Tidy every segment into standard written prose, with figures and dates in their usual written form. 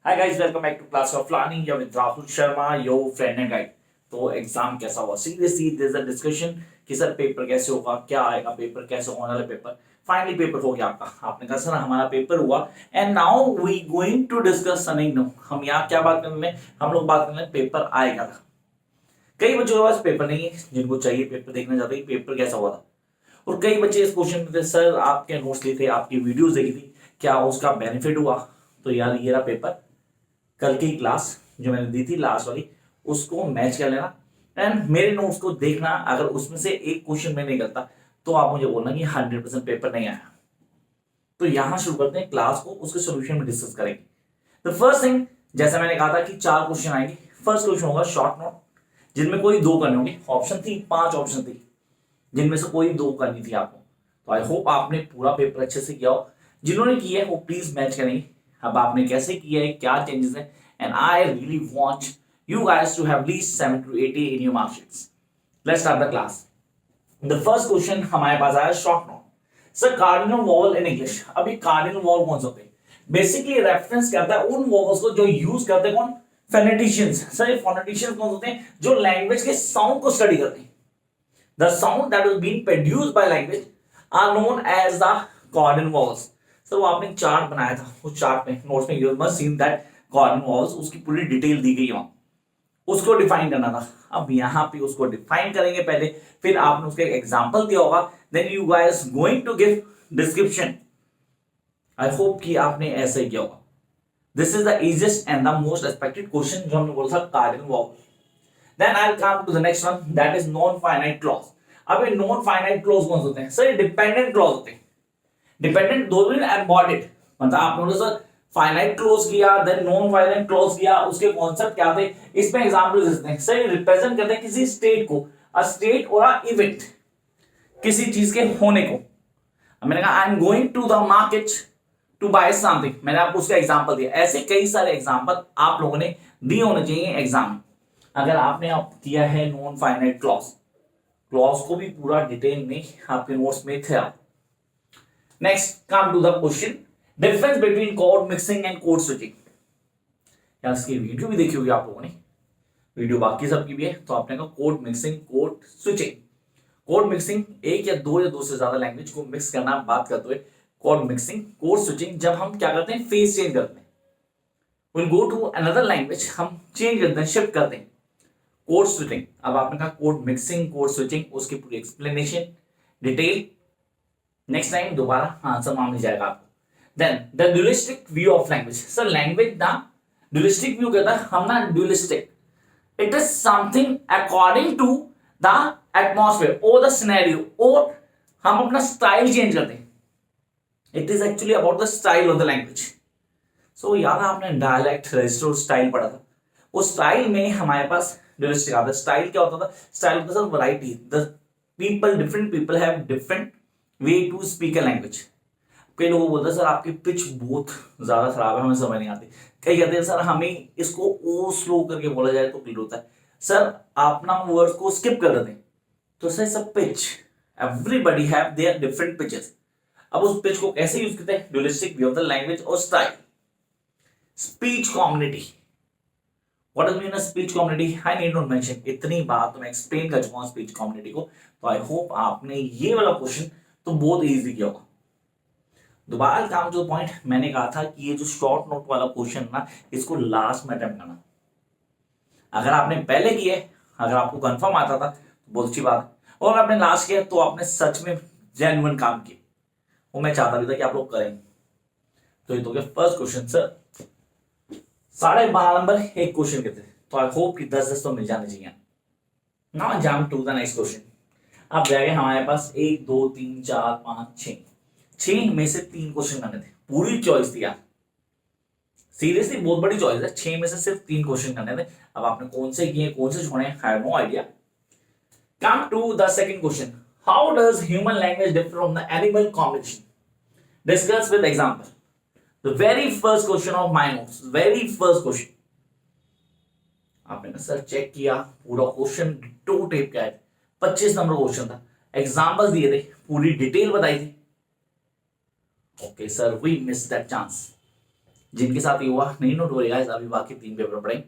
Hi guys, welcome back to class of learning या with Rahul Sharma, your friend and guide. तो exam कैसा हुआ? Seriously there is a discussion कि sir paper कैसे होगा, क्या आएगा पेपर, कैसे होने वाला पेपर। फाइनली पेपर हो गया आपका। आपने कहा सर हमारा पेपर हुआ and now we going to discuss something new. हम यहाँ क्या बात करने, हम लोग बात करने पेपर आएगा था। कई बच्चों के पास पेपर नहीं है जिनको चाहिए पेपर देखना चाहते हैं पेपर कैसा हुआ था। और कई बच्चे इस क्वेश्चन में थे, सर आपके नोट्स लिए थे, आपकी वीडियोस देखी थी, क्या उसका बेनिफिट हुआ? तो यार ये रहा पेपर। कल की क्लास जो मैंने दी थी लास्ट वाली, उसको मैच कर लेना एंड मेरे नोट्स को देखना। अगर उसमें से एक क्वेश्चन में नहीं करता तो आप मुझे बोलना कि 100% पेपर नहीं आया। तो यहां शुरू करते हैं क्लास को, उसके सोल्यूशन में डिस्कस करेंगे। द फर्स्ट थिंग, जैसे मैंने कहा था कि 4 क्वेश्चन आएंगे। फर्स्ट क्वेश्चन होगा शॉर्ट नोट, जिनमें कोई 2 करने होंगे। ऑप्शन थी 5 ऑप्शन थी, जिनमें से कोई 2 करनी थी आपको। तो आई होप आपने पूरा पेपर अच्छे से किया हो। जिन्होंने किया है वो प्लीज मैच करेंगे। अब आपने कैसे किया है, क्या चेंजेस है, and I really want you guys to have at least 70 to 80 in your mark sheets. Let's start the class. The first question हमारे पास आया short note. Sir cardinal vowel in English. अभी कार्डिनल वॉवल कौन से होते हैं? Basically reference करता है उन वॉवल्स को जो यूज करते हैं कौन? फोनेटिशियंस। सर ये फोनेटिशियंस कौन होते हैं? जो लैंग्वेज के साउंड को स्टडी करते हैं। The sound that is being produced by language are known as the cardinal vowels. Sir वो आपने चार्ट बनाया था, उस चार्ट में नोट्स में you must seen that cardinal vowels, उसकी पूरी डिटेल दी गई है, उसको डिफाइन करना था। अब यहाँ पे उसको डिफाइन करेंगे पहले, फिर आपने उसका एक एग्जांपल दिया होगा, then you guys going to give description. I hope कि आपने ऐसे ही किया होगा। This is the easiest and the most expected question जो हमने बोला था cardinal vowel. Then I will come to the next one, that is non finite clause. अब ये नॉन फाइनाइट क्लॉज कौन से होते हैं? सर डिपेंडेंट क्लॉज होते हैं। डिपेंडेंट दो दिन एम्बॉडेड, मतलब आपने बोला सर फाइनाइट क्लोज किया, देन नॉन फाइनाइट क्लोज किया, उसके कॉन्सेप्ट क्या थे? इसमें एग्जांपल देते हैं। सर रिप्रेजेंट करते हैं किसी स्टेट को, अ स्टेट और अ इवेंट, किसी चीज के होने को। मैंने कहा I am going to the market to buy something, मैंने आपको उसका एग्जांपल दिया। ऐसे कई सारे एग्जांपल आप लोगों ने दिए होने चाहिए एग्जाम में। अगर आपने आप किया है नॉन फाइनाइट क्लॉज, क्लॉज को भी पूरा डिटेल में आपके नोट्स में थे। Next come to the question, difference between code mixing and code switching. यार इसकी वीडियो भी देखी होगी आप लोगों ने, वीडियो बाकी सबकी भी है। तो आपने कहा code mixing, code switching. Code mixing एक या दो से ज्यादा लैंग्वेज को मिक्स करना बात करते हुए कोड मिक्सिंग। कोड स्विचिंग जब हम क्या करते हैं, फेस चेंज करते हैं, will go to another language, हम चेंज करते हैं, शिफ्ट करते हैं। Code switching. अब आपने कहा कोड मिक्सिंग, कोड स्विचिंग, उसकी पूरी एक्सप्लेनेशन डिटेल नेक्स्ट टाइम दोबारा आंसर मांग जाएगा आपको। Then the dualistic view of language. So language ना dualistic view कहता है, हम ना dualistic. It is something according to the atmosphere or the scenario, और हम अपना style change करते हैं. It is actually about the style of the language. So याद है आपने dialect, register और style पढ़ा था। उस style में हमारे पास dualistic आता है। Style क्या होता था? Style होता था variety. The people, different people have different way to speak a language. कई लोगों को बोलते हैं सर आपकी पिच बहुत ज्यादा खराब है, हमें समझ नहीं आती। कई कहते हैं सर हमें इसको ओ स्लो करके बोला जाए तो क्लियर होता है। सर आप ना वर्ड्स को स्किप कर देते हैं। तो सर सब pitch, everybody have their different pitches. अब उस पिच को कैसे यूज करते हैं? Dualistic view of the language और style. Speech community, what does mean speech community? I need not mention, इतनी बात तो मैं एक्सप्लेन कर चुका हूं स्पीच कम्युनिटी को। तो आई होप आपने ये वाला क्वेश्चन तो बहुत इजी किया होगा। दोबारा काम जो पॉइंट मैंने कहा था कि ये जो शॉर्ट नोट वाला क्वेश्चन ना, इसको लास्ट में अटेम्प्ट करना। अगर आपने पहले किए, अगर आपको कंफर्म आता था तो बहुत अच्छी बात है, और आपने लास्ट किया तो आपने सच में जेन्युइन काम किए। वो मैं चाहता भी था कि आप लोग करें। तो ये तो फर्स्ट क्वेश्चन। सर 12.5 नंबर एक क्वेश्चन के थे, तो आई होप कि 10 तो मिल जाने चाहिए। Now jump to the next question. अब रह गए हमारे पास 1 2 3 4 5 6 6 में से 3 क्वेश्चन करने थे। पूरी चॉइस थी यार, सीरियसली बहुत बड़ी चॉइस है। 6 में से सिर्फ 3 क्वेश्चन करने थे। अब आपने कौन से किए, कौन से छोड़े, I have no idea. Come to the second question, how does human language differ from the animal communication? Discuss with example. The very first question of my notes, very first question. आपने ना sir check किया पूरा question, to tape का है, 25 number question था, examples दिए थे, पूरी डिटेल बताई थी। Okay sir, we miss that chance. जिनके साथ ये हुआ नहीं नोट हो गाइस, अभी बाकी 3 पेपर पढ़े,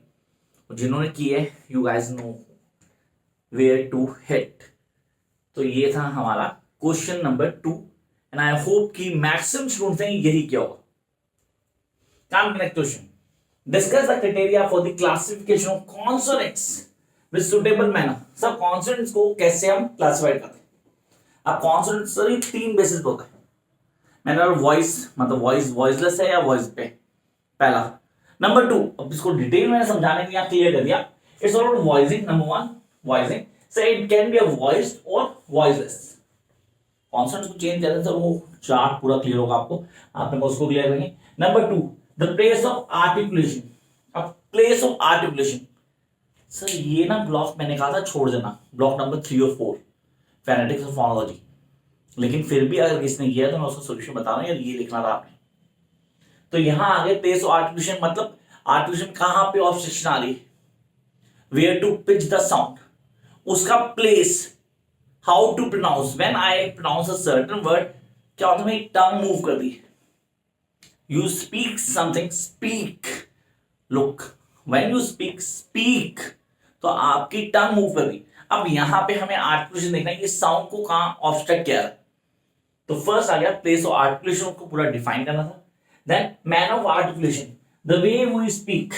जिन्होंने किए you guys know where to hit. तो ये था हमारा question number 2 and I hope कि मैक्सिमम स्टूडेंट्स ने यही किया होगा। Come next question, discuss the criteria for the classification of consonants with suitable manner. सब कॉन्सोनेंट्स को कैसे हम क्लासिफाई करते हैं? अब कॉन्सोनेंट्स सर 3 बेसिस पे होता है। मैनर ऑफ वॉइस, मतलब वॉइस वॉइसलेस है या वॉइस पे, पहला। नंबर 2, अब इसको डिटेल में समझाने के लिए क्लियर कर दिया, it's all about voicing. Number 1 voicing, so it can be a voiced और वॉइसलेस। कॉन्सोनेंट्स को चेंज करने से वो चार्ट पूरा क्लियर होगा आपको, आपने उसको क्लियर करेंगे। Number 2, the place of articulation. अब प्लेस ऑफ आर्टिकुलेशन सर ये ना ब्लॉक मैंने कहा था छोड़ देना, ब्लॉक नंबर 3 और 4 फोनेटिक्स और फोनोलॉजी, लेकिन फिर भी अगर किसने किया तो मैं उसका सोल्यूशन बता रहा हूं, यार ये लिखना था आपने। तो यहां आगे प्लेस ऑफ आर्टिकुलेशन, मतलब आर्टिकुलेशन कहां पे ऑब्स्ट्रक्शन आ रही है, where to pitch the sound, उसका place, how to pronounce, when I pronounce a certain word, क्या होता है मेरी टंग मूव कर दी, you speak something, speak, look, when you speak, speak, तो आपकी टंग मूव कर दी। अब यहां पे हमें आर्टिकुलेशन देखना है, ये साउंड को कहां ऑब्स्ट्रक्ट किया है। तो फर्स्ट आ गया प्लेस ऑफ आर्टिकुलेशन को पूरा डिफाइन करना था। Then manner of articulation, the way we speak,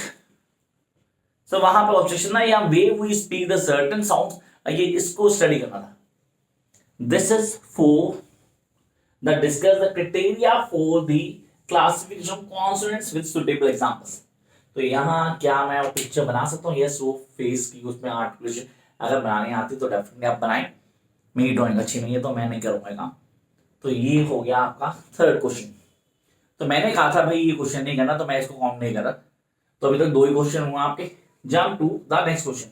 so वहां पे ऑब्स्ट्रक्शन ना, या way we speak the certain sounds, ये इसको स्टडी करना था। This is for the discuss the criteria for the classification of consonants with suitable examples. तो यहाँ क्या मैं पिक्चर बना सकता हूँ? यस, वो फेस की उसमें आर्टिकुलेशन अगर बनानी आती तो डेफिनेटली आप बनाएं। मेरी ड्राइंग अच्छी नहीं है तो मैं नहीं करूंगा काम। तो ये हो गया आपका थर्ड क्वेश्चन। तो मैंने कहा था भाई ये क्वेश्चन नहीं करना, तो मैं इसको काउंट नहीं कर रहा। तो अभी तक 2 ही क्वेश्चन हुआ आपके। Jump to the next question,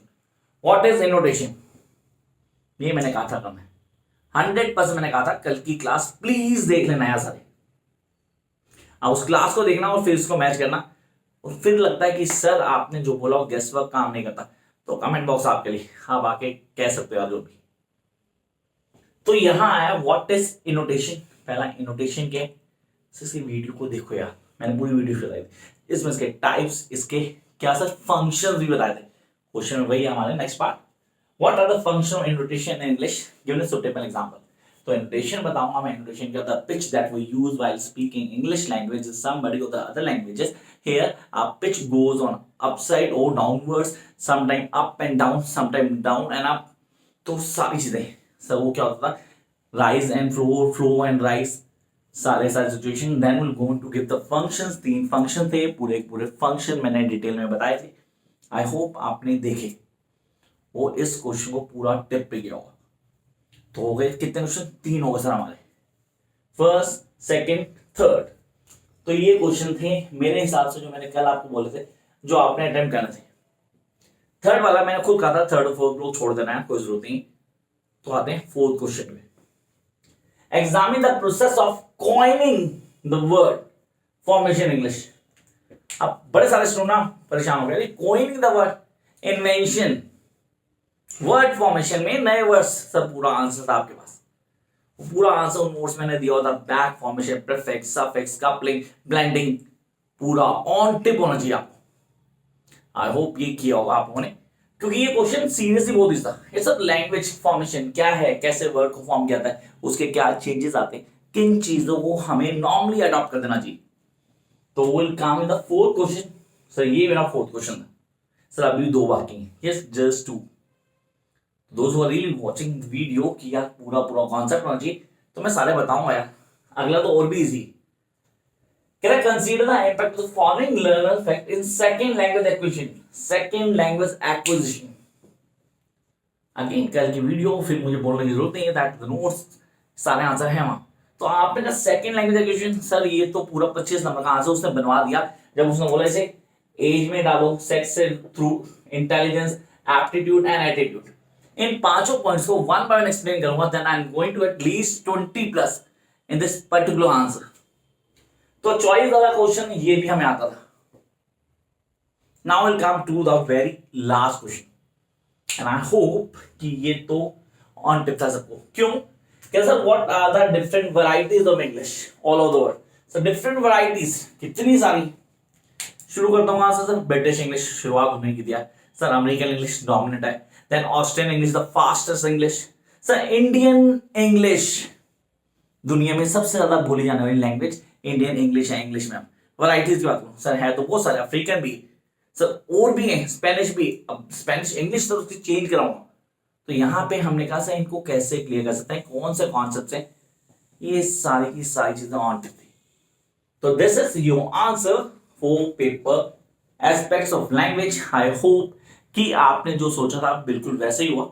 what is intonation? ये मैंने कहा था करना है 100%, मैंने कहा था कल की क्लास प्लीज देख लेना यार सारे। अब उस क्लास को देखना और फिर इसको मैच करना, और फिर लगता है कि सर आपने जो बोला गेस वर्क काम नहीं करता, तो कमेंट बॉक्स आपके लिए, आप आके कह सकते हो जो भी। तो यहां आया व्हाट इज इनोटेशन। पहला इनोटेशन के इसकी वीडियो को देखो यार, मैंने पूरी वीडियो बताई थी, इसमें इसके टाइप्स, इसके क्या सर फंक्शंस भी बताए थे। क्वेश्चन में वही हमारे next part, what are the function of intonation in English, given a suitable example. तो इनोटेशन बताऊंगा मैं। इनोटेशन क्या होता है? Pitch that we use while speaking English language somebody of the other languages. Here our pitch goes on upside or downwards, sometime up and down, sometime down and up. तो सारी चीजें सब वो क्या होता था, rise and flow and rise, सारे situation. Then will going to give the functions. 3 function थे, पूरे फंक्शन मैंने डिटेल में बताए थे। आई होप आपने देखे वो इस क्वेश्चन को पूरा टिप पे गया होगा। तो हो गए कितने क्वेश्चन? 3 हो गए सर हमारे, फर्स्ट, सेकंड, थर्ड। तो ये क्वेश्चन थे मेरे हिसाब से जो मैंने कल आपको बोले थे, जो आपने अटेम्प्ट करने थे। थर्ड वाला मैंने खुद कहा था थर्ड और फोर्थ लोग छोड़ देना है, कोई जरूरत नहीं। तो आते हैं फोर्थ क्वेश्चन में, examine the process of coining the word formation English. अब बड़े सारे स्टूडेंट परेशान हो गए, coining the word, invention, word formation में नए वर्ड्स, सब पूरा आंसर था आपके पास। पूरा आंसर नोट्स मैंने दिया होता, back formation, prefix, suffix, coupling, blending, पूरा ऑन टिप होना चाहिए आपको। आई होप ये किया होगा आप लोगों ने, क्योंकि ये क्वेश्चन सीरियसली बहुत इजी था। ये सब लैंग्वेज फॉर्मेशन क्या है, कैसे वर्ड को फॉर्म किया जाता है, उसके क्या चेंजेस आते हैं, किन चीजों को हमें नॉर्मली अडॉप्ट कर देना चाहिए। तो will come in the fourth question. Sir ये मेरा फोर्थ क्वेश्चन था सर, अभी 2 बाकी हैं। Yes, just 2। Those who are really watching the video कि यार पूरा कॉन्सेप्ट होना चाहिए, तो मैं सारे बताऊंगा यार। अगला तो और भी easy. Can I consider the impact of foreign learner effect in second language acquisition? Second language acquisition. Again कल की वीडियो फिर मुझे बोलने की जरूरत नहीं है, दैट द नोट्स सारे आंसर हैं वहां। तो आपने कहा सेकंड लैंग्वेज एक्विजिशन, सर ये तो पूरा 25 नंबर का आंसर उसने बनवा दिया, जब उसने बोला इसे एज में डालो, सेक्स से थ्रू, इंटेलिजेंस, एप्टीट्यूड एंड एटीट्यूड। इन 5 पॉइंट्स को 1 बाय 1 एक्सप्लेन करूंगा, then I am going to at least 20 plus in this particular answer. तो चॉइस वाला क्वेश्चन ये भी हमें आता था। Now will come to the very last question and I hope कि ये तो ऑन टिप था सबको। क्यों? Sir what are the different varieties of English all over the world. Sir different varieties कितनी सारी, शुरू करता हूँ सर ब्रिटिश इंग्लिश शुरुआत उन्होंने की दिया सर, अमेरिकन इंग्लिश डोमिनेंट है, then Austrian English the fastest English, sir Indian English दुनिया में सबसे ज्यादा बोली जाने वाली लैंग्वेज इंडियन इंग्लिश है। इंग्लिश में वैरायटीज की बात करूं सर है तो बहुत सारे, अफ्रीकन भी सर और भी है, स्पेनिश भी, अब स्पेनिश इंग्लिश तो उसकी चेंज कराऊंगा। तो यहाँ पे हमने कहा सर इनको कैसे क्लियर कर सकते हैं, कौन से कॉन्सेप्ट से, ये सारी की सारी चीजें ऑन थी। तो this is your answer for paper aspects of language. I hope कि आपने जो सोचा था बिल्कुल वैसे ही हुआ।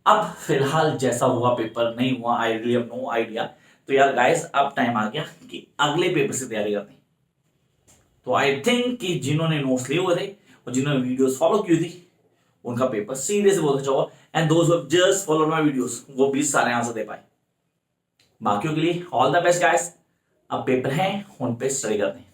अब फिलहाल जैसा हुआ पेपर नहीं हुआ, I really have no idea. तो यार गाइस अब टाइम आ गया कि अगले पेपर से तैयारी करनी। तो आई थिंक कि जिन्होंने नोट्स लिए हुए थे और जिन्होंने वीडियोस फॉलो की थी उनका पेपर सीरियसली बहुत अच्छा हुआ, and those who just followed my videos वो भी सारे आंसर दे पाए। बाकियों के लिए ऑल द बेस्ट गाइस। अब पेपर है, उन पे स्टडी करते हैं।